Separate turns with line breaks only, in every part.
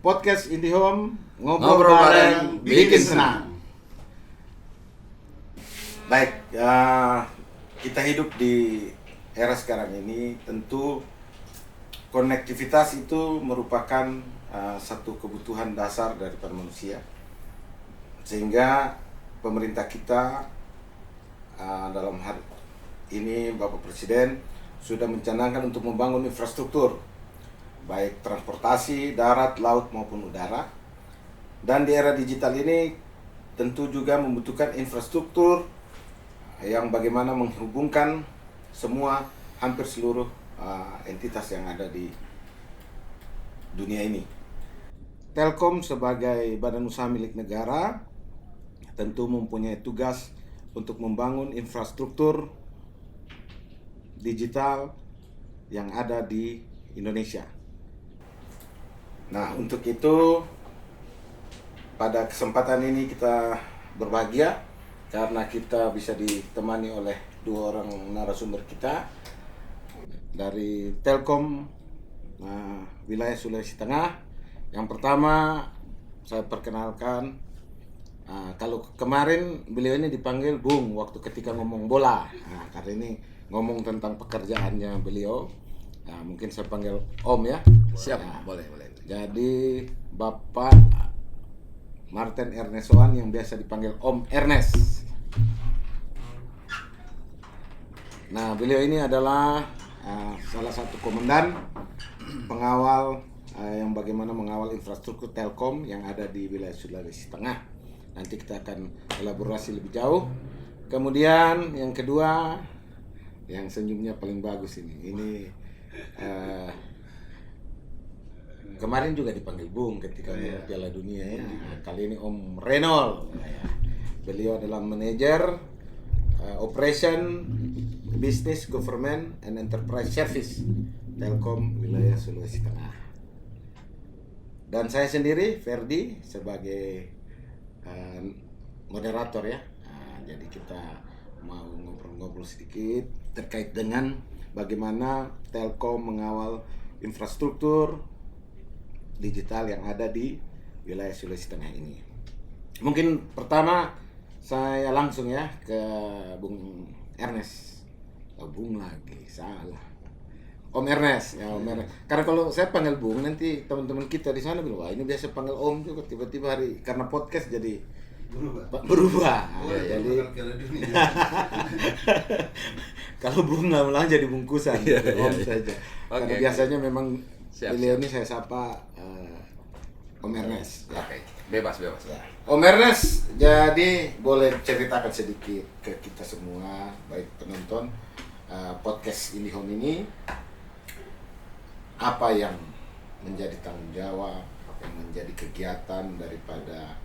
Podcast IndiHome,
Ngobrol bareng, bikin senang.
Baik, kita hidup di era sekarang ini, tentu konektivitas itu merupakan satu kebutuhan dasar daripada manusia. Sehingga pemerintah kita dalam hal ini Bapak Presiden sudah mencanangkan untuk membangun infrastruktur baik transportasi, darat, laut maupun udara. Dan di era digital ini tentu juga membutuhkan infrastruktur yang bagaimana menghubungkan semua hampir seluruh entitas yang ada di dunia ini. Telkom sebagai badan usaha milik negara tentu mempunyai tugas untuk membangun infrastruktur digital yang ada di Indonesia. Nah, untuk itu pada kesempatan ini kita berbahagia karena kita bisa ditemani oleh dua orang narasumber kita dari Telkom wilayah Sulawesi Tengah. Yang pertama saya perkenalkan, kalau kemarin beliau ini dipanggil Bung waktu ketika ngomong bola. Nah, karena ini ngomong tentang pekerjaannya beliau, mungkin saya panggil Om ya.
Siap, boleh.
Jadi Bapak Martin Ernestoan yang biasa dipanggil Om Ernest. Nah, beliau ini adalah salah satu komandan pengawal yang bagaimana mengawal infrastruktur Telkom yang ada di wilayah Sulawesi Tengah. Nanti kita akan elaborasi lebih jauh. Kemudian yang kedua, yang senyumnya paling bagus ini kemarin juga dipanggil Bung ketika Piala Dunia ya. Kali ini Om Renol. Beliau adalah manajer Operation Business Government and Enterprise Service Telkom wilayah Sulawesi Tengah. Dan saya sendiri Ferdi sebagai moderator ya. Jadi kita mau ngobrol-ngobrol sedikit terkait dengan bagaimana Telkom mengawal infrastruktur digital yang ada di wilayah Sulawesi Tengah ini. Mungkin pertama saya langsung ya ke Bung Ernest. Bung lagi, salah. Om Ernest, ya Om Ernest. Karena kalau saya panggil Bung nanti teman-teman kita di sana bilang, wah ini biasa panggil Om juga, tiba-tiba karena podcast jadi berubah. Jadi kalau Bung lama-lama jadi bungkusan, Om saja. Karena biasanya memang beliau ini saya sapa Om Ernest.
Oke, bebas.
Ya. Om Ernest, jadi boleh ceritakan sedikit ke kita semua, baik penonton podcast IndiHome ini, apa yang menjadi tanggung jawab, apa yang menjadi kegiatan daripada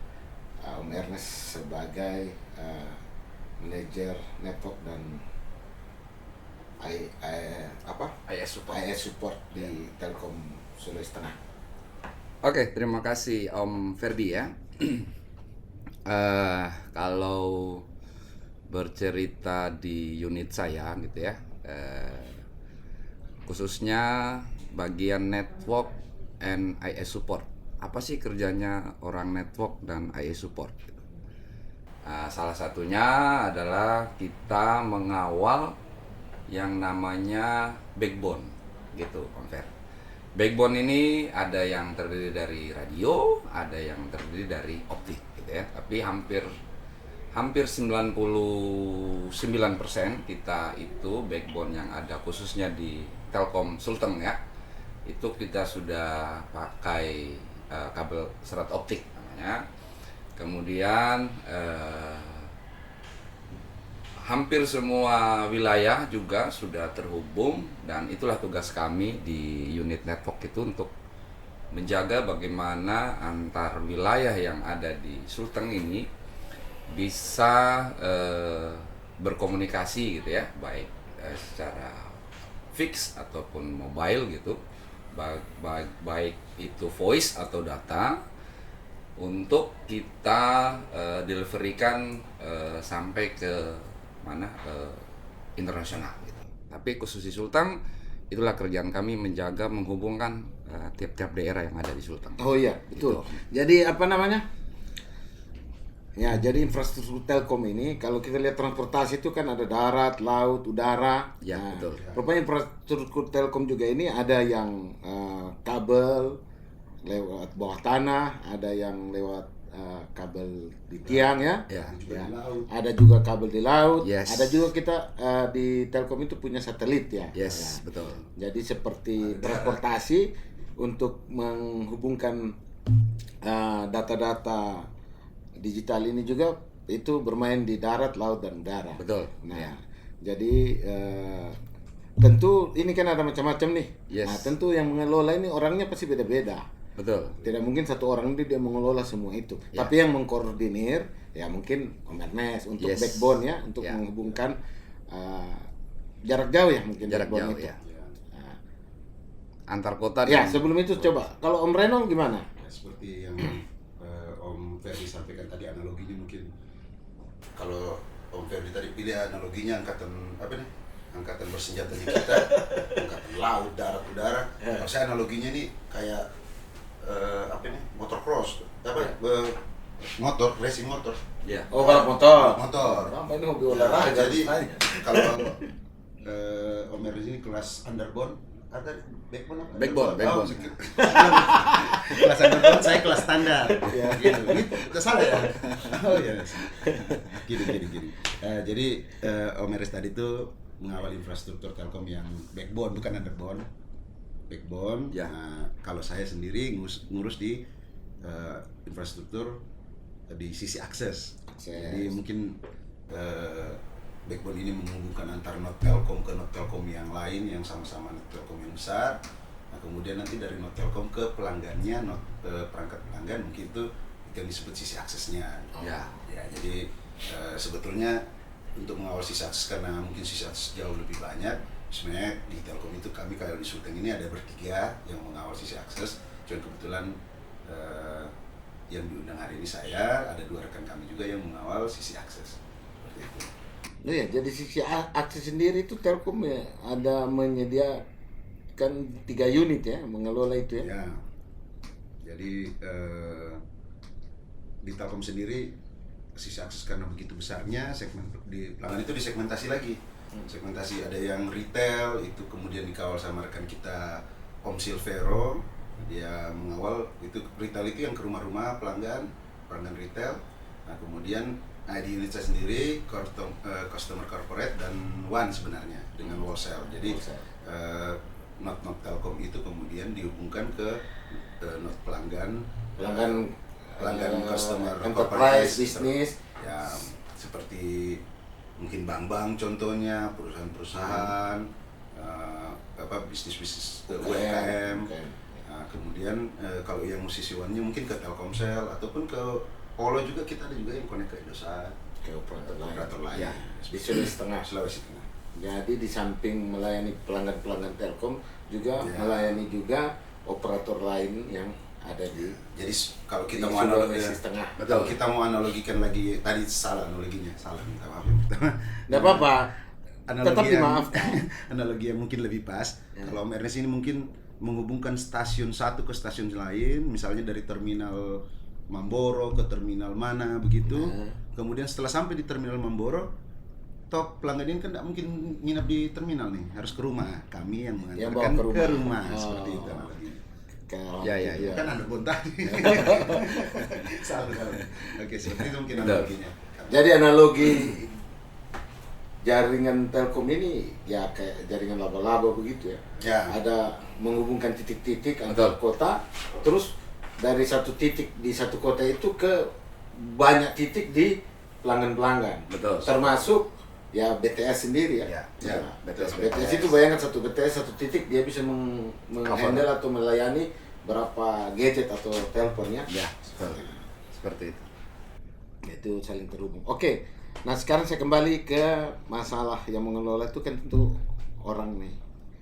Om Ernest sebagai manajer network dan IS support di Telkom Sulawesi Tengah.
Oke, terima kasih Om Ferdi ya. Kalau bercerita di unit saya gitu ya, khususnya bagian network and IS support. Apa sih kerjanya orang network dan IS support? Gitu. Salah satunya adalah kita mengawal yang namanya backbone gitu, Om Fer. Backbone ini ada yang terdiri dari radio, ada yang terdiri dari optik gitu ya. Tapi hampir 99% kita itu backbone yang ada khususnya di Telkom Sulteng ya. Itu kita sudah pakai kabel serat optik namanya. Kemudian hampir semua wilayah juga sudah terhubung, dan itulah tugas kami di unit network itu untuk menjaga bagaimana antar wilayah yang ada di Sulteng ini bisa berkomunikasi gitu ya, baik secara fix ataupun mobile gitu, baik itu voice atau data, untuk kita deliverikan sampai ke internasional gitu. Tapi khusus di Sulteng itulah kerjaan kami, menjaga, menghubungkan tiap-tiap daerah yang ada di Sulteng.
Oh iya, betul.
Gitu.
Jadi apa namanya? Ya, jadi infrastruktur Telkom ini kalau kita lihat transportasi itu kan ada darat, laut, udara.
Ya, betul.
Rupanya infrastruktur Telkom juga ini ada yang kabel lewat bawah tanah, ada yang lewat kabel di tiang ya.
Ya.
Ya. Ada juga kabel di laut.
Yes.
Ada juga kita di Telkom itu punya satelit ya.
Yes, betul.
Jadi seperti transportasi untuk menghubungkan data-data digital ini juga itu bermain di darat, laut, dan udara.
Betul.
Nah,
Ya.
jadi tentu ini kan ada macam-macam nih.
Yes.
Nah, tentu yang mengelola ini orangnya pasti beda-beda.
Betul.
Tidak mungkin satu orang dia mengelola semua itu.
Ya.
Tapi yang mengkoordinir ya mungkin Om Ernest untuk
Yes.
backbone ya, untuk
Ya.
menghubungkan jarak jauh ya mungkin
Jarak
backbone
jauh
itu.
ya.
Nah,
Antar kota
ya,
dan
sebelum itu coba kalau Om Reno gimana?
Ya, seperti yang Om Ferdi sampaikan tadi, analoginya mungkin kalau Om Ferdi tadi pilih analoginya angkatan bersenjatanya kita, angkatan laut, darat, udara. Kalau saya analoginya nih kayak motocross, motor, racing motor.
ya.
Oh, balap motor.
Motor.
Lama ini hobi
Ya,
olahraga.
jadi
tanya.
kalau Om Ferdi ini kelas underbone, ada backbone apa?
Backbone,
Oh,
backbone.
kelas underbone, saya kelas standar.
Ya.
Gitu. Udah salah ya? Oh iya. Gini. Jadi Om Eres tadi tuh mengawal infrastruktur Telkom yang backbone, bukan underbone. Backbone.
Ya.
Nah, kalau saya sendiri ngurus di infrastruktur di sisi akses. Jadi mungkin backbone ini menghubungkan antar not Telkom ke not Telkom yang lain yang sama-sama not Telkom yang besar. Nah, kemudian nanti dari not Telkom ke pelanggannya, perangkat pelanggan, mungkin itu yang disebut sisi aksesnya.
Ya.
Ya, jadi sebetulnya untuk mengawal sisi akses, karena mungkin sisi akses jauh lebih banyak, sebenarnya di Telkom itu kami kalau di Sulteng ini ada bertiga yang mengawal sisi akses. Cuman kebetulan yang diundang hari ini saya, ada 2 rekan kami juga yang mengawal sisi akses. Seperti itu.
Oh ya, jadi sisi akses sendiri itu Telkom ya ada menyediakan 3 unit ya mengelola itu ya.
Ya, jadi di Telkom sendiri sisi akses karena begitu besarnya, segmen di pelanggan itu disegmentasi lagi. Segmentasi ada yang retail, itu kemudian dikawal sama rekan kita Om Silvero, dia mengawal itu retail itu yang ke rumah-rumah pelanggan retail. Nah kemudian di unit saya sendiri customer corporate dan one sebenarnya dengan wholesale. Jadi not Telkom itu kemudian dihubungkan ke not pelanggan customer
enterprise bisnis
ya, seperti mungkin bank-bank contohnya, perusahaan-perusahaan, bisnis-bisnis UMKM. Nah, kemudian kalau yang musisi one-nya mungkin ke Telkomsel ataupun ke Polo juga, kita ada juga yang connect ke Indosat,
ke operator lain.
lain.
Ya, di Sulawesi Tengah.
Sulawesi Tengah.
Jadi di samping melayani pelanggan-pelanggan Telkom juga
Ya.
melayani juga operator lain yang ada di
Jadi kalau kita
di
mau
Sulawesi Tengah.
kalau kita mau analogikan lagi, tadi salah analoginya, minta maaf.
Nggak apa-apa. Tetap
Analogi yang,
dimaafkan.
analogi yang mungkin lebih pas.
Ya.
Kalau Om Ernest ini mungkin menghubungkan stasiun satu ke stasiun lain, misalnya dari terminal Mamboro ke terminal mana begitu. Kemudian setelah sampai di terminal Mamboro, toh pelanggan ini kan tidak mungkin nginap di terminal nih, harus ke rumah. Kami yang
Yang
mengantarkan
bawa ke rumah.
seperti itu analoginya.
Ya.
Kan ada bon tadi. Salah. Oke, seperti itu mungkin analoginya.
Jadi analogi jaringan Telkom ini ya kayak jaringan laba-laba begitu ya.
Ya.
Ada menghubungkan titik-titik antar kota, terus dari satu titik di satu kota itu ke banyak titik di pelanggan-pelanggan.
Betul.
Termasuk ya BTS sendiri ya.
Ya,
BTS itu bayangkan satu BTS satu titik dia bisa menghandle atau melayani berapa gadget atau teleponnya.
Ya, seperti itu.
Itu saling terhubung. Oke. Nah, sekarang saya kembali ke masalah yang mengelola itu kan tentu orang nih.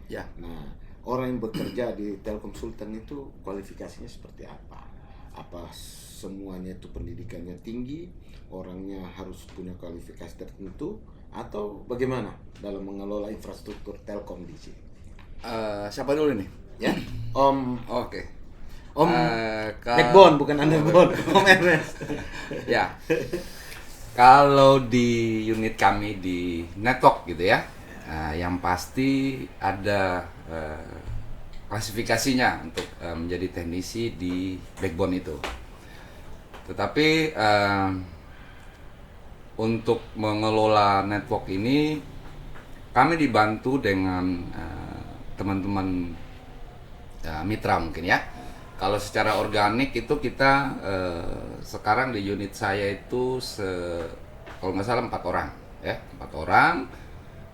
Ya.
Nah, orang yang bekerja di Telkom Sulteng itu kualifikasinya seperti apa? Apa semuanya itu pendidikannya tinggi, orangnya harus punya kualifikasi tertentu, atau bagaimana dalam mengelola infrastruktur Telkom di sini?
Siapa dulu nih?
Ya, Om
Oke.
Om
Ka-
Backbone bukan Underbone, Om Ernest.
Ya. Kalau di unit kami di network gitu ya, yang pasti ada klasifikasinya untuk menjadi teknisi di backbone itu. Tetapi untuk mengelola network ini kami dibantu dengan teman-teman mitra mungkin ya. Kalau secara organik itu kita sekarang di unit saya itu kalau nggak salah 4 orang ya, 4 orang.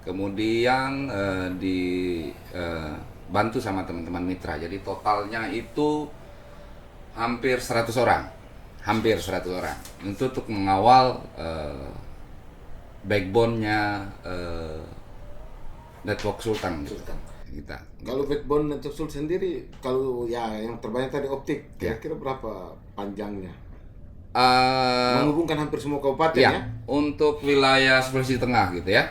Kemudian dibantu sama teman-teman mitra. Jadi totalnya itu hampir 100 orang. Hampir 100 orang. Untuk mengawal backbone-nya Network Sultan. Kita.
Kalau Backbone Network Sultan sendiri, kalau ya yang terbanyak tadi optik,
Ya.
kira-kira berapa panjangnya?
Eh,
Menghubungkan hampir semua kabupaten
Ya,
ya?
untuk wilayah Sulawesi Tengah gitu ya.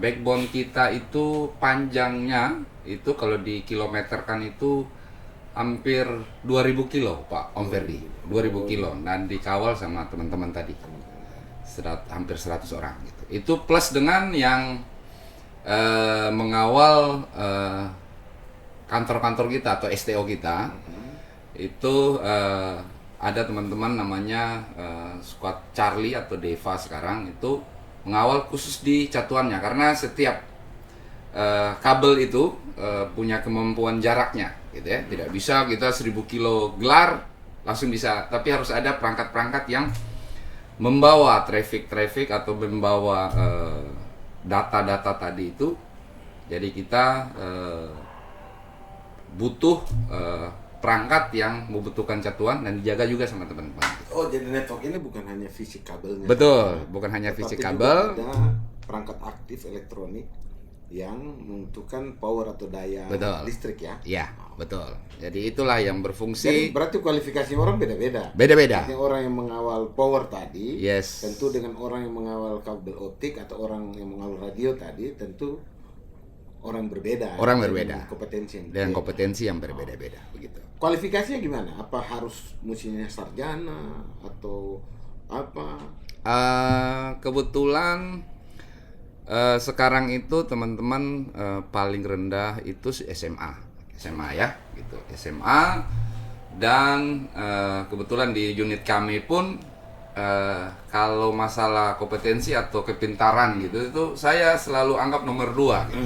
Backbone kita itu panjangnya itu kalau dikilometerkan itu hampir 2000 kilo, Pak Om Ferdi. 2000 kilo dan dikawal sama teman-teman tadi. Hampir 100 orang gitu. Itu plus dengan yang mengawal kantor-kantor kita atau STO kita. Itu ada teman-teman namanya Squad Charlie atau Deva sekarang itu mengawal khusus di catuannya karena setiap kabel itu punya kemampuan jaraknya gitu ya. Tidak bisa kita 1000 kilo gelar langsung bisa, tapi harus ada perangkat-perangkat yang membawa traffic atau membawa data-data tadi itu. Jadi kita butuh perangkat yang membutuhkan catuan dan dijaga juga sama teman-teman.
Oh, jadi network ini bukan hanya fisik kabelnya.
Betul, bukan hanya
Tetapi
fisik
juga
kabel.
ada perangkat aktif elektronik yang membutuhkan power atau daya
Betul.
listrik ya.
Ya, betul. Jadi itulah yang
Jadi
berfungsi
berarti kualifikasi orang beda-beda.
beda-beda.
Artinya orang yang mengawal power tadi,
Yes.
tentu dengan orang yang mengawal kabel optik atau orang yang mengawal radio tadi, tentu orang berbeda.
Orang
dengan
berbeda.
Kompetensi yang
Dengan
berbeda.
kompetensi yang berbeda-beda begitu.
Kualifikasinya gimana? Apa harus mestinya sarjana atau apa?
Kebetulan sekarang itu teman-teman paling rendah itu SMA ya gitu, SMA. Dan kebetulan di unit kami pun kalau masalah kompetensi atau kepintaran gitu itu saya selalu anggap nomor 2 gitu.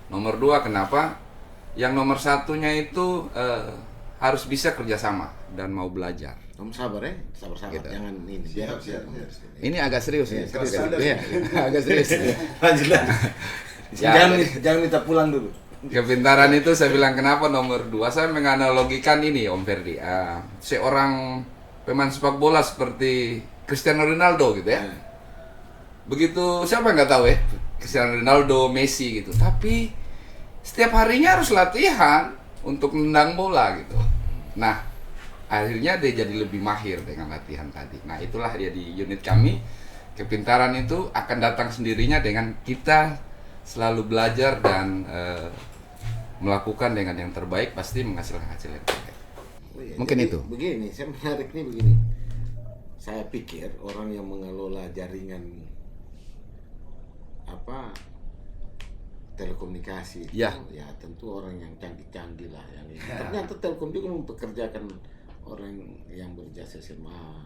Nomor 2 kenapa? Yang nomor satunya itu harus bisa kerjasama dan mau belajar.
Kamu sabar ya, sabar.
Gitu.
Jangan ini.
Siap.
Ini agak serius ya,
serius.
Iya, agak serius.
Lanjut.
Ya,
Jangan minta pulang dulu.
Kepintaran itu saya bilang kenapa nomor 2? Saya menganalogikan ini Om Ferdi. Seorang pemain sepak bola seperti Cristiano Ronaldo gitu ya. Begitu siapa yang nggak tahu ya Cristiano Ronaldo, Messi gitu. Tapi setiap harinya harus latihan untuk menendang bola gitu. Nah, akhirnya dia jadi lebih mahir dengan latihan tadi. Nah, itulah dia di unit kami. Kepintaran itu akan datang sendirinya dengan kita selalu belajar dan melakukan dengan yang terbaik, pasti menghasilkan hasil yang terbaik.
Oh iya,
Mungkin
jadi
itu.
Begini, saya menarik nih begini. Saya pikir orang yang mengelola jaringan apa telekomunikasi itu,
Ya.
ya tentu orang yang canggih-canggih lah yang ini. Ternyata Telkom juga mempekerjakan orang yang berjasa SMA.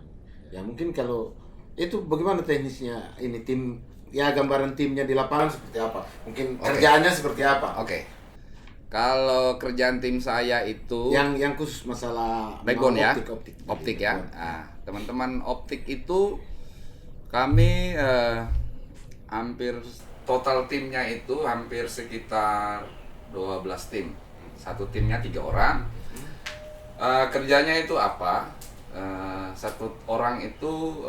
Ya mungkin kalau itu bagaimana teknisnya ini tim ya gambaran timnya di lapangan seperti apa? Mungkin
Oke.
kerjaannya seperti apa?
Oke. Kalau kerjaan tim saya itu
Yang khusus masalah
backbone ya,
optik
ya. Nah, teman-teman optik itu kami hampir total timnya itu hampir sekitar 12 tim. Satu timnya 3 orang. Kerjanya itu apa? Satu orang itu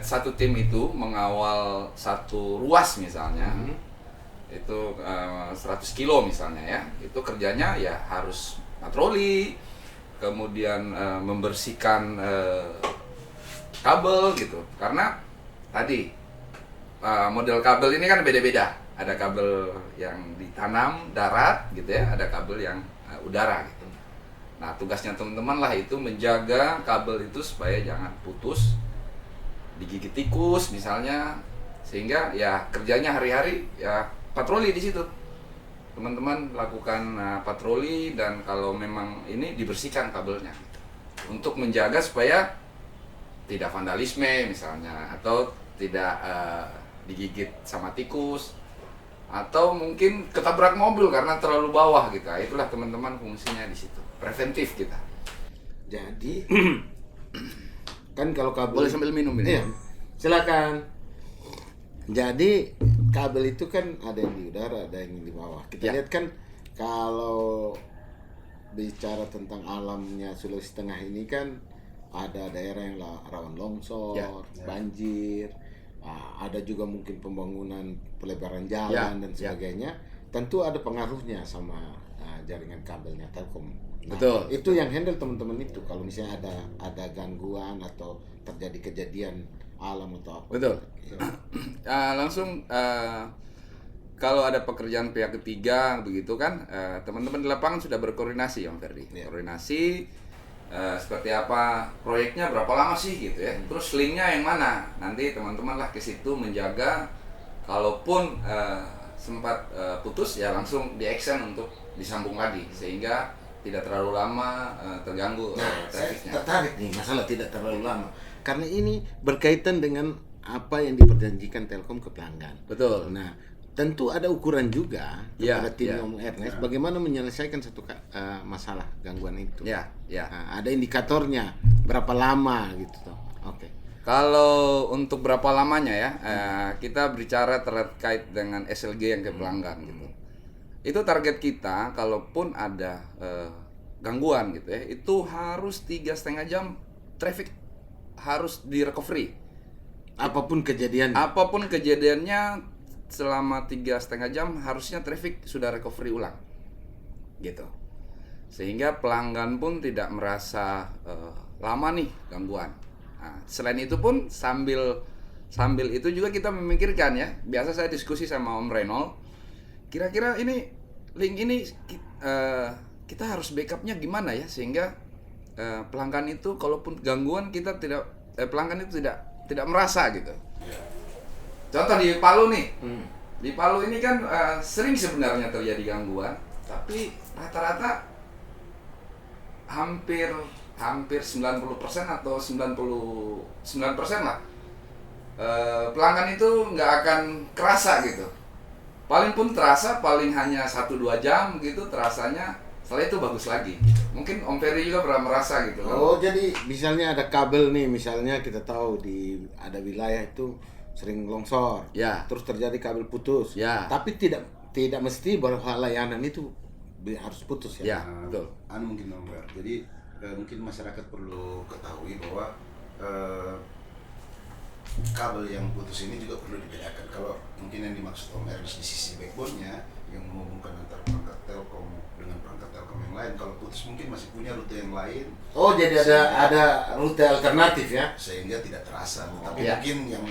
satu tim itu mengawal satu ruas misalnya. Itu 100 kilo misalnya ya, itu kerjanya ya harus patroli, kemudian membersihkan kabel gitu, karena tadi model kabel ini kan beda-beda ada kabel yang ditanam darat gitu ya, ada kabel yang udara gitu. Nah, tugasnya teman-teman lah itu menjaga kabel itu supaya jangan putus, digigit tikus misalnya, sehingga ya kerjanya hari-hari ya patroli di situ. Teman-teman lakukan patroli, dan kalau memang ini dibersihkan kabelnya gitu. Untuk menjaga supaya tidak vandalisme misalnya, atau tidak digigit sama tikus, atau mungkin ketabrak mobil karena terlalu bawah gitu. Nah, itulah teman-teman fungsinya di situ, preventif kita.
Jadi kan kalau kabel
Boleh sambil minum ini.
Iya, silakan. Jadi kabel itu kan ada yang di udara, ada yang di bawah. Kita
Ya.
lihat kan kalau bicara tentang alamnya Sulawesi Tengah ini kan ada daerah yang rawan longsor,
Ya.
banjir, ada juga mungkin pembangunan pelebaran jalan
Ya.
dan sebagainya. Tentu ada pengaruhnya sama jaringan kabelnya Telkom. Nah,
Betul.
itu yang handle teman-teman itu kalau misalnya ada gangguan atau terjadi kejadian alam atau apa.
Betul. Langsung kalau ada pekerjaan pihak ketiga begitu kan, teman-teman di lapangan sudah berkoordinasi, Om Ferdi.
Ya.
Koordinasi seperti apa, proyeknya berapa lama sih gitu ya. Terus linknya yang mana? Nanti teman-teman lah ke situ menjaga, kalaupun sempat putus ya langsung di-action untuk disambung lagi sehingga tidak terlalu lama terganggu
Nah, saya
trafiknya.
tertarik nih masalah tidak terlalu lama karena ini berkaitan dengan apa yang diperjanjikan Telkom ke pelanggan.
Betul.
Nah, tentu ada ukuran juga
Ya,
kepada tim
ya.
Om Ernest bagaimana menyelesaikan satu masalah gangguan itu.
Ya, ya.
Nah, ada indikatornya berapa lama gitu toh. Oke.
Kalau untuk berapa lamanya ya, kita bicara terkait dengan SLG yang ke pelanggan gitu. Itu target kita, kalaupun ada gangguan gitu ya, itu harus 3,5 jam traffic harus di recovery.
Apapun kejadian.
Apapun kejadiannya, selama 3,5 jam harusnya traffic sudah recovery ulang, gitu. Sehingga pelanggan pun tidak merasa lama nih gangguan. Nah, selain itu pun sambil itu juga kita memikirkan ya. Biasa saya diskusi sama Om Renol, kira-kira ini link ini kita harus backupnya gimana ya sehingga pelanggan itu kalaupun gangguan kita tidak pelanggan itu tidak merasa gitu. Contoh di Palu nih, di Palu ini kan sering sebenarnya terjadi gangguan, tapi rata-rata hampir 90% atau 99% lah pelanggan itu nggak akan kerasa gitu. Paling pun terasa paling hanya 1-2 jam gitu terasanya, setelah itu bagus lagi. Mungkin Om Ferry juga pernah merasa gitu kan.
Oh, jadi misalnya ada kabel nih, misalnya kita tahu ada wilayah itu sering longsor.
Ya.
Terus terjadi kabel putus.
Ya.
Tapi tidak mesti bahwa layanan itu harus putus ya.
Ya, betul.
Mungkin nomor. Jadi mungkin masyarakat perlu ketahui bahwa kabel yang putus ini juga perlu dibedakan. Kalau mungkin yang dimaksud Om Ernest di sisi backbone-nya yang menghubungkan antara perangkat Telkom dengan perangkat Telkom yang lain, kalau putus mungkin masih punya rute yang lain.
Oh, jadi ada rute alternatif ya?
Sehingga tidak terasa. Tapi
ya.
mungkin yang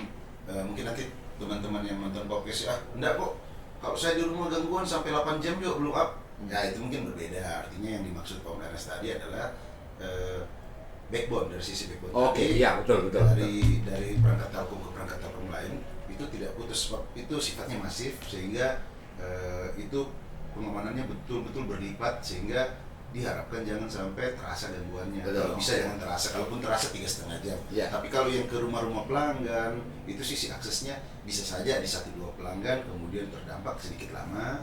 mungkin nanti teman-teman yang nonton podcast enggak kok. Kalau saya di rumah gangguan sampai 8 jam juga belum up. Ya itu mungkin berbeda. Artinya yang dimaksud Om Ernest tadi adalah backbone, dari sisi backbone.
Oke, iya betul.
Dari perangkat Telkom ke perangkat Telkom lain itu tidak putus, sebab itu sifatnya masif sehingga itu pengamanannya betul-betul berlipat sehingga diharapkan jangan sampai terasa gangguannya. Kalau bisa jangan terasa, kalaupun terasa 3,5 jam.
Ya.
Tapi kalau yang ke rumah-rumah pelanggan itu sisi aksesnya bisa saja di 1-2 pelanggan kemudian terdampak sedikit lama.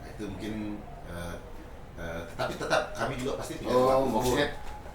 Nah, itu mungkin tapi tetap kami juga pasti tidak
Oh,
melakukan.
maksudnya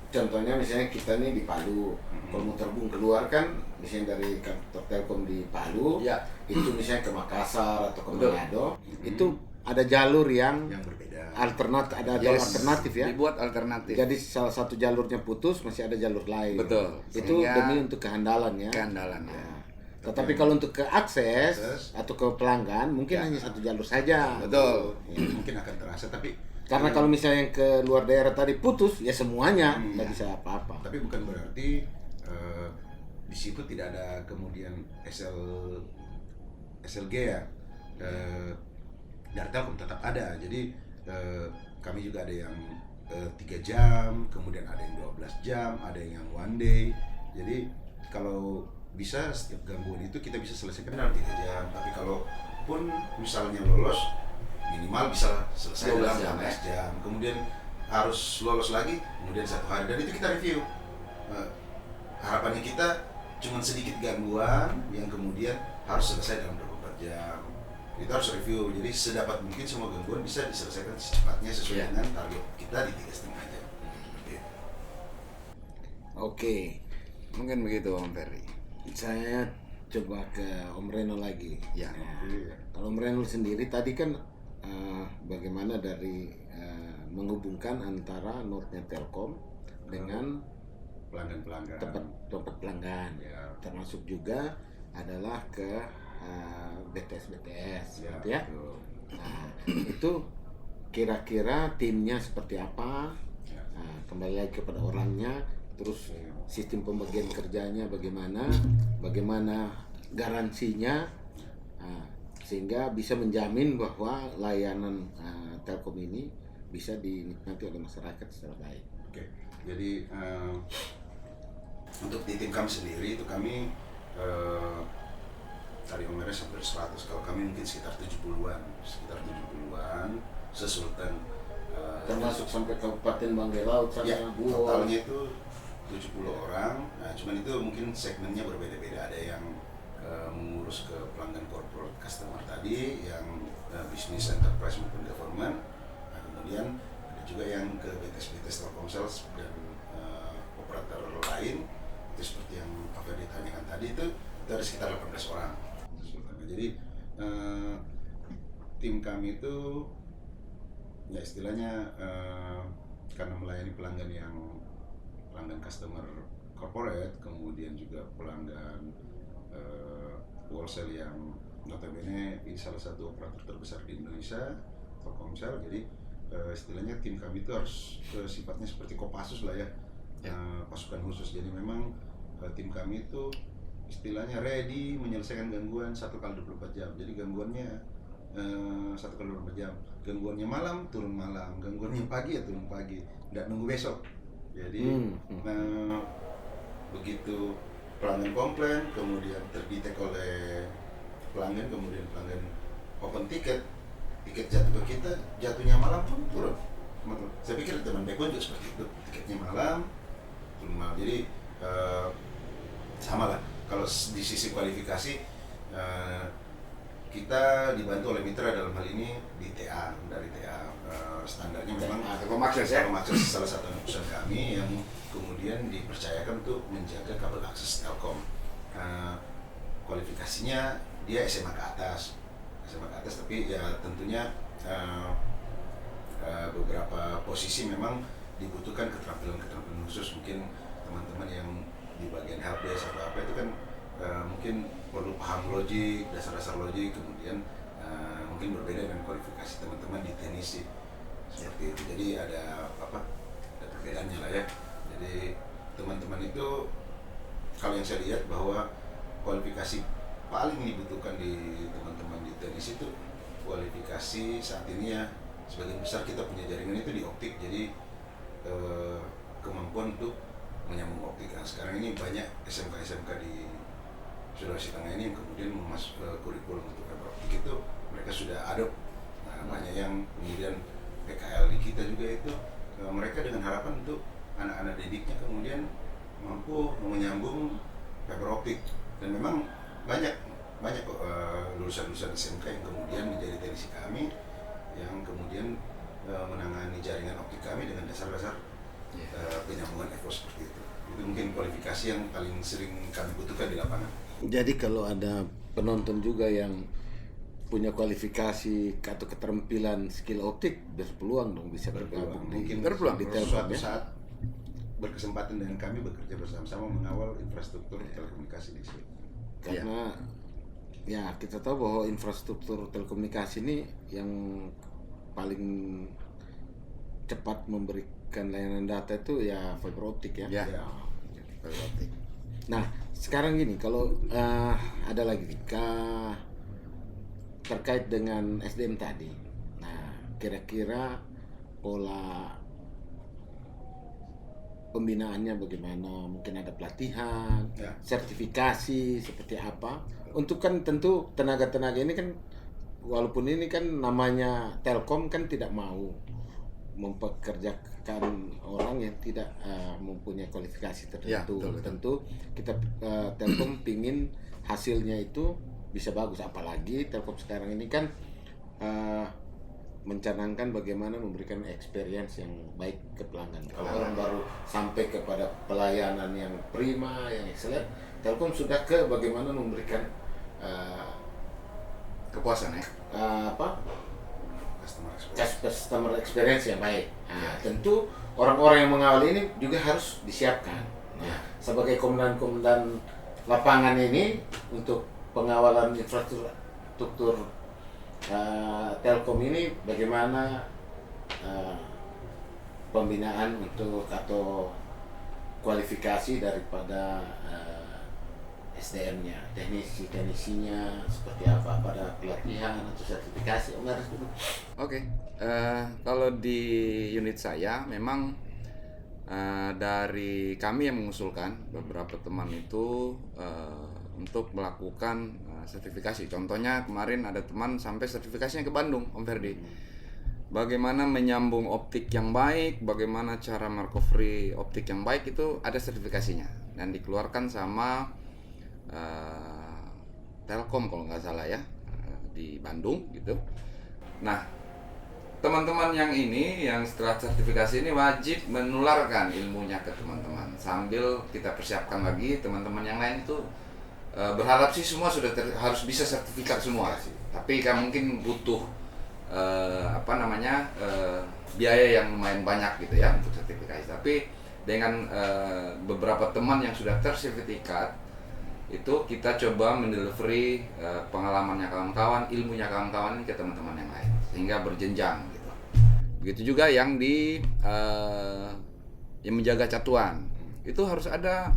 contohnya misalnya kita nih di Palu, kalau mau terbang keluar kan misalnya dari kantor Telkom di Palu,
Ya.
itu misalnya ke Makassar atau ke
Betul.
Manado, itu ada jalur yang
berbeda.
alternatif, ada jalur alternatif ya.
Dibuat alternatif.
Jadi salah satu jalurnya putus, masih ada jalur lain.
Betul.
Itu
Sehingga
demi untuk kehandalan ya.
keandalan ya.
Nah, tetapi kalau untuk ke akses atau ke pelanggan mungkin hanya satu jalur saja.
Betul.
Mungkin akan terasa, tapi
Karena kalau misalnya yang ke luar daerah tadi putus, ya semuanya nggak bisa apa-apa.
tapi bukan berarti di situ tidak ada kemudian SLG ya. dari Telkom tetap ada. Jadi kami juga ada yang 3 jam, kemudian ada yang 12 jam, ada yang 1 day. Jadi kalau bisa setiap gangguan itu kita bisa selesaikan dalam 3 jam. Tapi kalau pun misalnya lolos, minimal bisa selesai
12
dalam
jam,
12 jam. Kemudian harus lolos lagi, kemudian 1 hari, dan itu kita review. Harapannya kita cuma sedikit gangguan yang kemudian harus selesai dalam 24 jam. Itu harus review, jadi sedapat mungkin semua gangguan bisa diselesaikan secepatnya sesuai dengan target kita di 3,5 jam.
Oke,
Mungkin begitu Om Ferry.
saya coba ke Om Reno lagi.
Ya.
Kalau Om Reno sendiri tadi kan bagaimana dari menghubungkan antara node-nya Telkom dengan
Pelanggan-pelanggan.
tempat pelanggan,
Ya.
termasuk juga adalah ke BTS
Ya,
gitu ya.
betul.
Nah, itu kira-kira timnya seperti apa?
Ya.
Nah, kembali lagi kepada orangnya, terus sistem pembagian kerjanya bagaimana garansinya, sehingga bisa menjamin bahwa layanan Telkom ini bisa dinikmati oleh masyarakat secara baik.
Oke, jadi untuk di tim kami sendiri itu kami tadi Omeres hampir 100, kalau kami mungkin sekitar 70-an sesultan.
Termasuk sampai Kabupaten Banggai Laut sana,
Ya,
Buol.
totalnya itu 70 orang. Nah, cuman itu mungkin segmennya berbeda-beda. Ada yang mengurus ke pelanggan corporate customer tadi, yang bisnis enterprise maupun government. Nah, kemudian ada juga yang ke BTS Telkomsel dan operator lain. Itu seperti yang Pak Ferdi tanyakan tadi, itu ada sekitar 18 orang. Jadi tim kami itu ya istilahnya karena melayani pelanggan customer corporate, kemudian juga pelanggan wholesale yang notabene ini salah satu operator terbesar di Indonesia, Telkomsel. Jadi istilahnya tim kami itu harus sifatnya seperti Kopassus lah ya, pasukan khusus. Jadi memang tim kami itu istilahnya ready menyelesaikan gangguan 1x24 jam. Jadi gangguannya 1x24 jam. Gangguannya malam, turun malam. Gangguannya pagi, ya turun pagi. Nggak nunggu besok. Jadi begitu pelanggan komplain, kemudian terdetek oleh pelanggan, kemudian pelanggan open tiket jatuh ke kita, jatuhnya malam pun turun. Saya pikir teman backbone juga seperti itu. Tiketnya malam, turun malam. Jadi sama lah. Kalau di sisi kualifikasi kita dibantu oleh mitra, dalam hal ini di TA, dari TA standarnya memang
Telkom Akses ya?
Telkom Akses salah satu perusahaan kami yang kemudian dipercayakan untuk menjaga kabel akses Telkom. Kualifikasinya dia SMA ke atas, tapi ya tentunya beberapa posisi memang dibutuhkan keterampilan khusus. Mungkin teman-teman yang di bagian helpdesk atau apa itu kan mungkin perlu paham logik, dasar-dasar logik, kemudian mungkin berbeda dengan kualifikasi teman-teman di teknisi seperti itu. Jadi ada perbedaannya lah ya. Jadi teman-teman itu kalau yang saya lihat bahwa kualifikasi paling dibutuhkan di teman-teman di teknisi itu kualifikasi saat ini ya, sebagian besar kita punya jaringan itu di optik. Jadi kemampuan untuk menyambung optik. Nah, sekarang ini banyak SMK di Sulawesi Tengah ini yang kemudian masuk ke kurikulum untuk fiber optik itu mereka sudah ada. Nah, banyak yang kemudian PKL di kita juga itu mereka dengan harapan untuk anak-anak didiknya kemudian mampu menyambung fiber optik. Dan memang banyak lulusan-lulusan SMK yang kemudian menjadi teknisi kami yang kemudian menangani jaringan optik kami dengan dasar-dasar penyambungan EVO seperti itu. Itu mungkin kualifikasi yang paling sering kami butuhkan di lapangan.
Jadi kalau ada penonton juga yang punya kualifikasi atau keterampilan skill optik, berpeluang dong bisa bergabung
Mungkin
berpeluang
di
suatu
Telkom ya.
saat berkesempatan dengan kami bekerja bersama-sama mengawal infrastruktur telekomunikasi di sini.
Karena ya kita tahu bahwa infrastruktur telekomunikasi ini yang paling cepat memberikan layanan data itu ya fiber optik ya.
Ya. Fiber optik.
Nah sekarang gini, kalau ada lagi nih, terkait dengan SDM tadi. Nah, kira-kira pola pembinaannya bagaimana? Mungkin ada pelatihan,
Ya.
sertifikasi seperti apa? Untuk kan tentu tenaga-tenaga ini kan, walaupun ini kan namanya Telkom kan tidak mau mempekerjakan orang yang tidak mempunyai kualifikasi tertentu.
Ya, betul.
Tentu kita Telkom pingin hasilnya itu bisa bagus, apalagi Telkom sekarang ini kan mencanangkan bagaimana memberikan experience yang baik ke pelanggan. Kalau orang baru sampai kepada pelayanan yang prima, yang excellent, Telkom sudah ke bagaimana memberikan
Kepuasan ya.
Customer experience.
customer experience yang baik. Nah, tentu orang-orang yang mengawal ini juga harus disiapkan. Nah, sebagai komandan lapangan ini untuk pengawalan infrastruktur Telkom ini, bagaimana pembinaan untuk atau kualifikasi daripada SDM-nya, teknisinya seperti apa, pada pelatihan atau sertifikasi.
Oke, kalau di unit saya memang dari kami yang mengusulkan beberapa teman itu untuk melakukan sertifikasi. Contohnya kemarin ada teman sampai sertifikasinya ke Bandung, Om Ferdi. Bagaimana menyambung optik yang baik, bagaimana cara merecovery optik yang baik, itu ada sertifikasinya dan dikeluarkan sama Telkom kalau nggak salah ya, di Bandung gitu. Nah, teman-teman yang ini, yang setelah sertifikasi ini wajib menularkan ilmunya ke teman-teman, sambil kita persiapkan lagi teman-teman yang lain itu. Berharap sih semua sudah harus bisa sertifikat semua, tapi kan mungkin butuh biaya yang lumayan banyak gitu ya untuk sertifikasi. Tapi dengan beberapa teman yang sudah tersertifikat, itu kita coba mendelivery pengalamannya kawan-kawan, ilmunya kawan-kawan ke teman-teman yang lain, sehingga berjenjang gitu. Begitu juga yang yang menjaga catuan, itu harus ada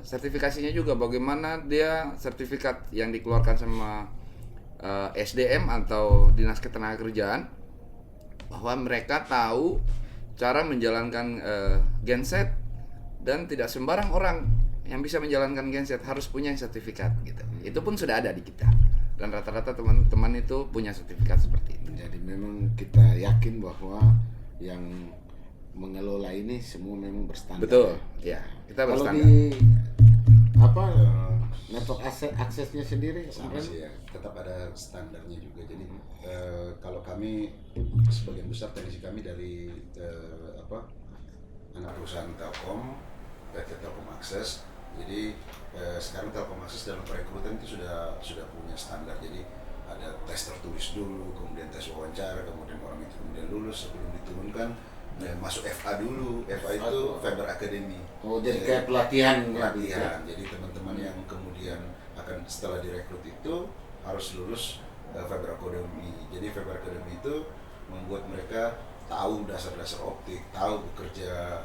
sertifikasinya juga. Bagaimana dia sertifikat yang dikeluarkan sama SDM atau Dinas Ketenagakerjaan, bahwa mereka tahu cara menjalankan genset, dan tidak sembarang orang yang bisa menjalankan genset harus punya sertifikat gitu. Itu pun sudah ada di kita, dan rata-rata teman-teman itu punya sertifikat seperti itu.
Jadi memang kita yakin bahwa yang mengelola ini semua memang berstandar.
Betul, ya. Kita
Kalau
berstandar.
di network aksesnya sendiri
Sama sih ya, tetap ada standarnya juga. Jadi kalau kami sebagian besar teknisi kami dari anak perusahaan Telkom, PT Telkom Akses. Jadi sekarang Telkom Akses dalam perekrutan itu sudah punya standar. Jadi ada tes tertulis dulu, kemudian tes wawancara, kemudian orang itu kemudian lulus sebelum diturunkan. Masuk FA dulu. FA itu Fiber Academy.
Oh, jadi kayak pelatihan.
Jadi teman-teman yang kemudian akan setelah direkrut itu harus lulus Fiber Academy. Jadi Fiber Academy itu membuat mereka tahu dasar-dasar optik, tahu bekerja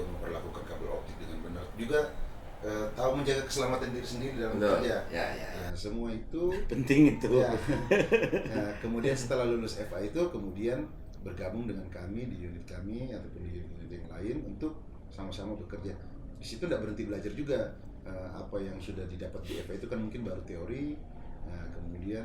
memperlakukan kabel optik dengan benar, juga tahu menjaga keselamatan diri sendiri dalam bekerja.
Ya.
Nah, semua itu
Penting itu.
ya. Nah, kemudian setelah lulus FA itu kemudian bergabung dengan kami di unit kami ataupun di unit yang lain untuk sama-sama bekerja. Di situ tidak berhenti belajar juga. Apa yang sudah didapat di FA itu kan mungkin baru teori, kemudian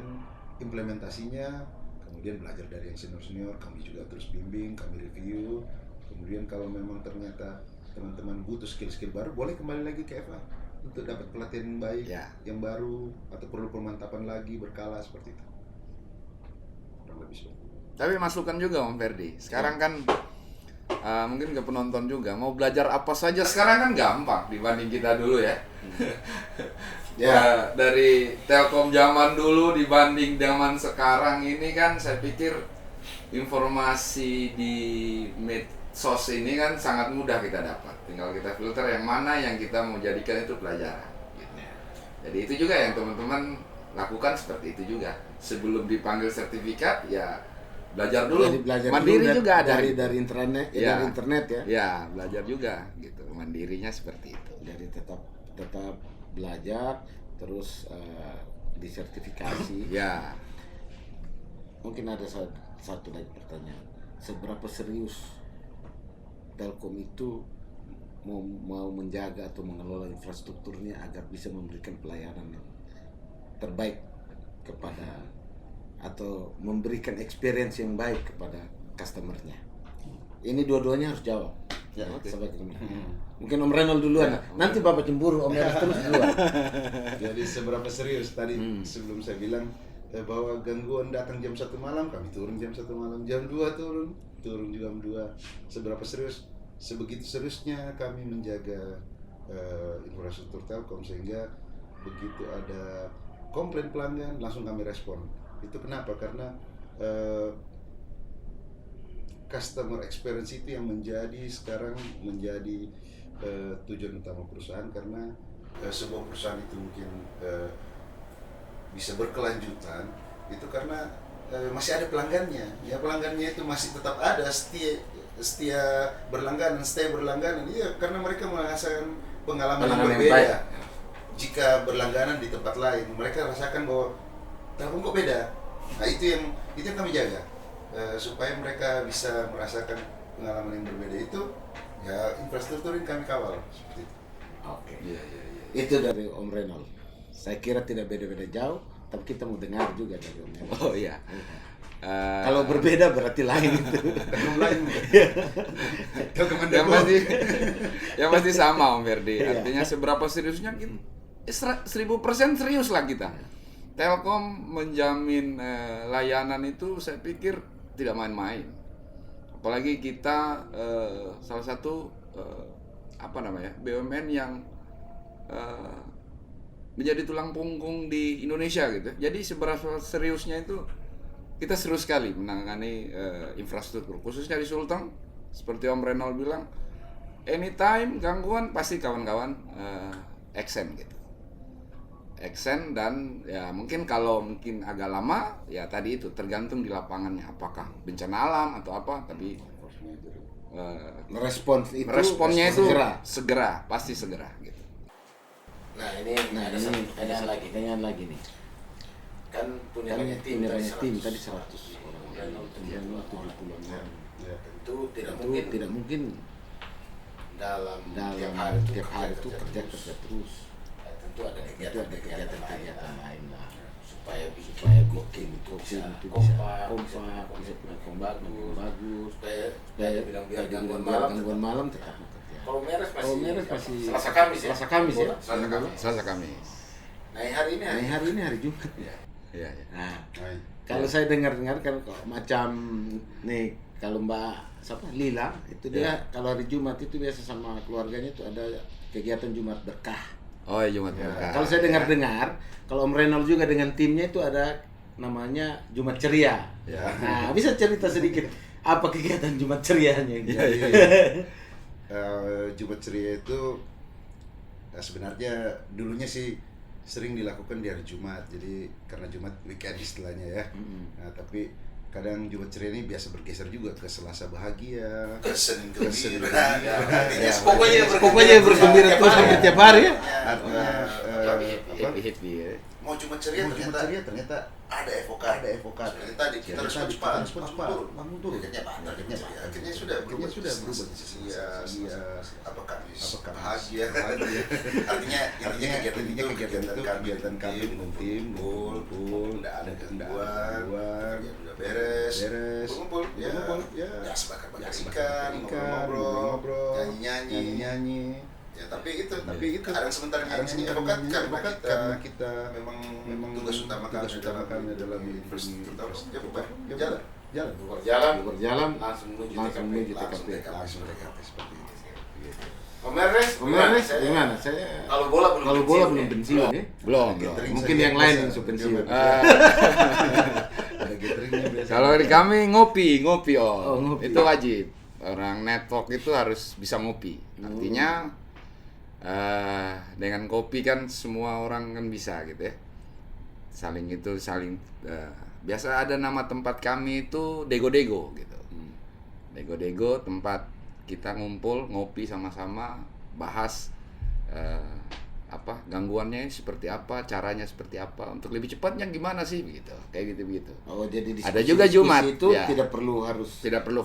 implementasinya, kemudian belajar dari yang senior-senior, kami juga terus bimbing, kami review. Kemudian kalau memang ternyata teman-teman butuh skill-skill baru, boleh kembali lagi ke FA untuk dapat pelatihan yang baik, yang baru, atau perlu pemantapan lagi berkala seperti itu. Kurang lebih seperti itu.
Tapi masukan juga Om Ferdi. Sekarang kan mungkin ke penonton juga mau belajar apa saja sekarang kan gampang dibanding kita dulu ya. Dari Telkom zaman dulu dibanding zaman sekarang ini kan, saya pikir informasi di medsos ini kan sangat mudah kita dapat. Tinggal kita filter yang mana yang kita mau jadikan itu pelajaran gitu. Jadi itu juga yang teman-teman lakukan, seperti itu juga. Sebelum dipanggil sertifikat ya belajar dulu.
Jadi belajar
mandiri
dulu
juga ada
dari internet ya. Dari internet ya.
Ya, belajar juga gitu. Mandirinya seperti itu.
Jadi tetap belajar, terus disertifikasi.
Ya,
Mungkin ada satu lagi pertanyaan. Seberapa serius Telkom itu mau menjaga atau mengelola infrastrukturnya agar bisa memberikan pelayanan yang terbaik kepada atau memberikan experience yang baik kepada customernya? Ini dua-duanya harus jawab. Ya, sebagai mungkin Om Renol duluan. Nanti Bapak cemburu, Om Renol terus duluan.
Jadi seberapa serius tadi sebelum saya bilang bahwa gangguan datang jam 1 malam, kami turun jam 1 malam, jam 2 turun jam 2. Seberapa serius? Sebegitu seriusnya kami menjaga infrastruktur Telkom, sehingga begitu ada komplain pelanggan langsung kami respon. Itu kenapa? Karena customer experience itu yang sekarang menjadi tujuan utama perusahaan, karena sebuah perusahaan itu mungkin bisa berkelanjutan itu karena masih ada pelanggannya. Ya, pelanggannya itu masih tetap ada, setia berlangganan, iya, karena mereka merasakan pengalaman yang berbeda. Jika berlangganan di tempat lain, mereka rasakan bahwa Telkom kok beda. Nah, itu yang kami jaga, supaya mereka bisa merasakan pengalaman yang berbeda itu. Ya, infrastruktur yang kami kawal seperti itu.
Oke. Itu dari Om Renol. Saya kira tidak beda-beda jauh, tapi kita mau dengar juga dari Om Renol.
oh iya.
Kalau berbeda berarti lain itu.
yang pasti sama Om Ferdi. Artinya seberapa seriusnya kita 1000% serius lah kita. Telkom menjamin layanan itu saya pikir tidak main-main. Apalagi kita salah satu BUMN yang menjadi tulang punggung di Indonesia gitu. Jadi seberapa seriusnya itu kita serius sekali menangani infrastruktur, khususnya di Sulteng. Seperti Om Renol bilang, anytime gangguan pasti kawan-kawan action gitu. Action, dan ya mungkin kalau agak lama ya tadi itu tergantung di lapangannya, apakah bencana alam atau apa, tapi responnya itu segera, pasti segera gitu.
Nah ini ada pertanyaan lagi nih. Kan punya tim tadi 100 orang, kemudian 70 orang. Tentu tidak mungkin dalam tiap hari itu kerja terus. Tentu ada kegiatan lain lah, supaya bikin itu bisa kompak, bisa punya kompak bagus, supaya bilang gangguan malam tetap bekerja. Kalau meres masih Selasa Kamis ya.
Selasa Kamis.
Nah, hari ini hari Jumat ya.
Iya.
Nah, kalau saya dengar kan macam nih, kalau Mbak Lila itu dia kalau hari Jumat itu biasa sama keluarganya itu ada kegiatan Jumat Berkah.
Oh ya, Jumat Berkah.
Kalau saya dengar kalau Om Renol juga dengan timnya itu ada namanya Jumat Ceria.
Ya.
Nah, bisa cerita sedikit apa kegiatan Jumat Cerianya?
Jumat Ceria itu sebenarnya dulunya sih sering dilakukan di hari Jumat, jadi karena Jumat weekend istilahnya ya. Nah, tapi kadang Jumat Ceria ini biasa bergeser juga ke Selasa Bahagia, ke Senin Gembira.
Pokoknya bergembira terus sampai tiap hari ya.
Happy ya.
Mau Jumat Ceria ternyata ada evokat. Seperti tadi kita harus cepat bangun turun. Akhirnya sudah berubah. Apa Kamis bahagia. Artinya kegiatan kami dengan tim, kumpul, tidak ada gangguan, udah beres, kumpul, ya bakar ikan, ngobrol, nyanyi. Ya, tapi itu kadang sebentar nyanyi evokat karena kita memang tugas utama kami adalah infrastruktur. Ya
Berjalan langsung menuju TKP seperti itu. Om Ernest gimana? Saya kalau bola belum pensiun ya.
Belum.
Mungkin yang lain yang sudah pensiun.
Kalau di kami ngopi. Itu wajib. Orang network itu harus bisa ngopi. Artinya dengan kopi kan semua orang kan bisa gitu ya. Saling biasa ada nama tempat kami itu Dego gitu. Dego tempat kita ngumpul ngopi sama-sama, bahas gangguannya seperti apa, caranya seperti apa, untuk lebih cepatnya gimana sih begitu, kayak gitu.
Oh, jadi
Ada juga Jumat
itu
ya.
tidak perlu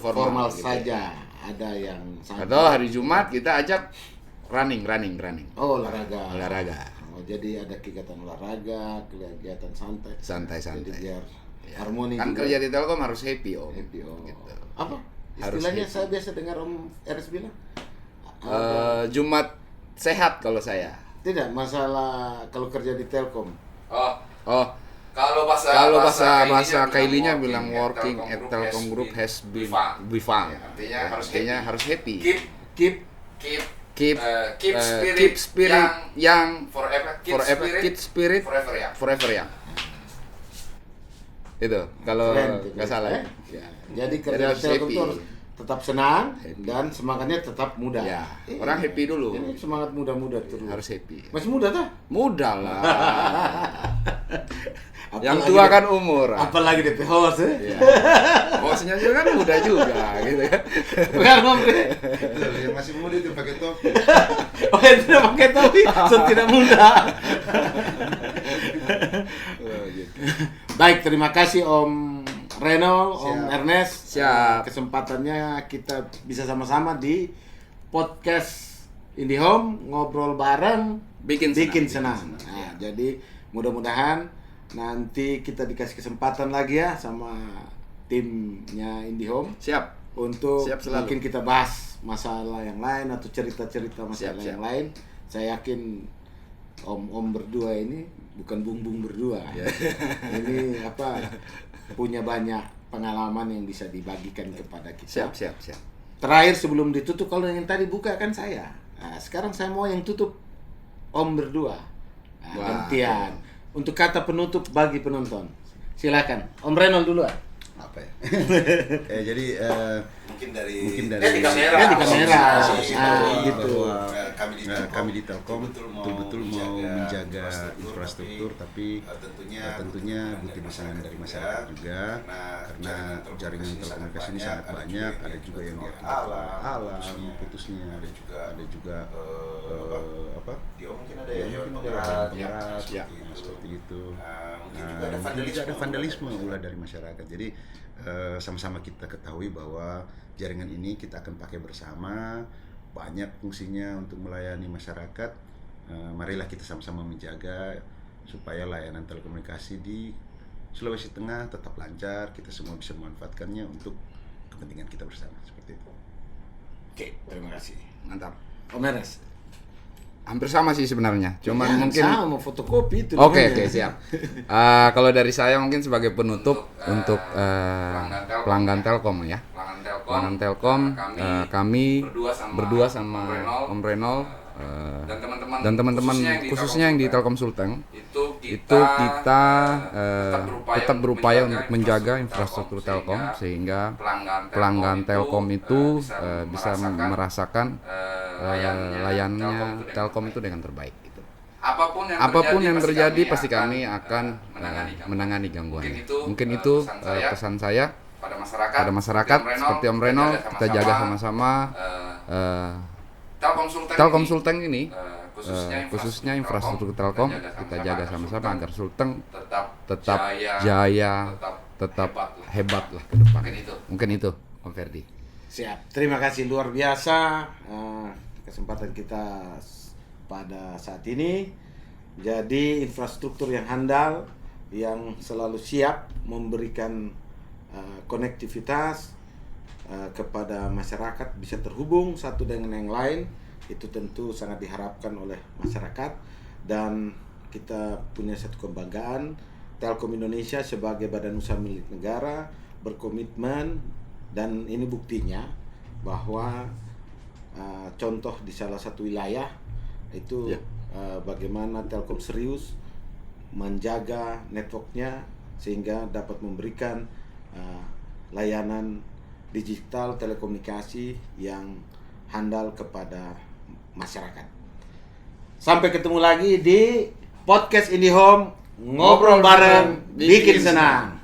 formal
gitu.
saja. Ada yang santai.
Atau hari Jumat kita ajak running.
Oh, olahraga.
Olahraga.
Oh, jadi ada kegiatan olahraga, kegiatan santai.
Santai.
Jadi biar
Ya.
harmoni
Kan
juga.
kerja di Telkom harus happy, Om.
Happy, oh.
Gitu.
Apa?
Harus
Istilahnya
happy.
saya biasa dengar Om Eres bilang.
Jumat sehat kalau saya.
Tidak, masalah kalau kerja di Telkom.
Oh, kalau bahasa Kailinya bilang working at Telkom Group has been befang. Artinya harus happy. Keep spirit yang forever, keep spirit forever yang. Itu kalau
Keren, gitu.
nggak salah.
Ya. Jadi kerja
harus
di Telkom
happy.
itu harus tetap senang
Happy.
dan semangatnya tetap muda.
Ya, orang happy dulu.
Ini semangat muda-muda terus.
Harus happy.
Masih muda tuh?
Mudah lah. Yang
Apalagi
tua
deh-
kan umur.
Apalagi DP host
Iya. Bosnya juga kan muda juga gitu kan.
Bukan Om Bre.
Yang masih muda itu pakai topi.
Oh, yang tidak pakai topi, so tidak muda. Baik, terima kasih Om Reno, Om
Siap.
Ernest.
Siap.
Kesempatannya kita bisa sama-sama di podcast IndiHome, ngobrol bareng,
Bikin senang.
Nah, jadi mudah-mudahan nanti kita dikasih kesempatan lagi ya sama timnya IndiHome
Siap.
untuk
Siap selalu.
mungkin kita bahas masalah yang lain atau cerita-cerita masalah
Siap.
yang lain. Saya yakin om-om berdua ini bukan bung-bung berdua. Ini punya banyak pengalaman yang bisa dibagikan kepada kita.
Siap.
Terakhir sebelum ditutup, kalau yang tadi buka kan saya. Nah, sekarang saya mau yang tutup om berdua. Nah,
Wah.
gantian. Untuk kata penutup bagi penonton. Silakan. Om Renol duluan.
Apa ya? Jadi
Mungkin dari
di
kamera.
di kamera.
gitu.
Kami
Kami di Telkom
betul-betul
mau menjaga
infrastruktur,
infrastruktur, tapi tentunya butuh dukungan dari masyarakat juga, karena jaringan telekomunikasi ini sangat banyak. Ada juga yang diakibatkan alam putusnya, ada juga
dia mungkin ada
ya,
yang
mungkin
penggerak,
ada penggerak,
ya.
seperti itu.
mungkin juga ada
Mungkin juga ada
vandalisme.
vandalisme ulah dari masyarakat. Jadi sama-sama kita ketahui bahwa jaringan ini kita akan pakai bersama, banyak fungsinya untuk melayani masyarakat. Marilah kita sama-sama menjaga supaya layanan telekomunikasi di Sulawesi Tengah tetap lancar, kita semua bisa memanfaatkannya untuk kepentingan kita bersama, seperti itu.
Oke, terima kasih.
Mantap.
Om Eres.
Hampir sama sih sebenarnya. Cuman
Jangan
mungkin
sama mau fotokopi itu.
Oke,
namanya.
siap. Kalau dari saya mungkin sebagai penutup untuk pelanggan Telkom ya. Pelanggan Telkom, kami berdua sama Om Renol dan teman-teman khususnya yang di Telkom Sulteng itu kita tetap berupaya untuk menjaga infrastruktur Telkom sehingga pelanggan Telkom itu bisa merasakan layanannya Telkom itu dengan terbaik gitu. Apapun yang terjadi pasti kami akan menangani gangguannya. Mungkin itu pesan saya pada masyarakat seperti Om Reno, kita jaga sama-sama Telkom Sulteng ini, khususnya infrastruktur Telkom, kita jaga sama-sama agar Sulteng tetap jaya, tetap hebat lah ke depan. Mungkin itu, Om Ferdi.
Siap. Terima kasih luar biasa kesempatan kita pada saat ini. Jadi infrastruktur yang handal, yang selalu siap memberikan konektivitas kepada masyarakat, bisa terhubung satu dengan yang lain, itu tentu sangat diharapkan oleh masyarakat. Dan kita punya satu kebanggaan, Telkom Indonesia sebagai badan usaha milik negara berkomitmen, dan ini buktinya bahwa contoh di salah satu wilayah itu bagaimana Telkom serius menjaga networknya sehingga dapat memberikan layanan digital telekomunikasi yang handal kepada masyarakat. Sampai ketemu lagi di podcast IndiHome, ngobrol bareng, bikin senang.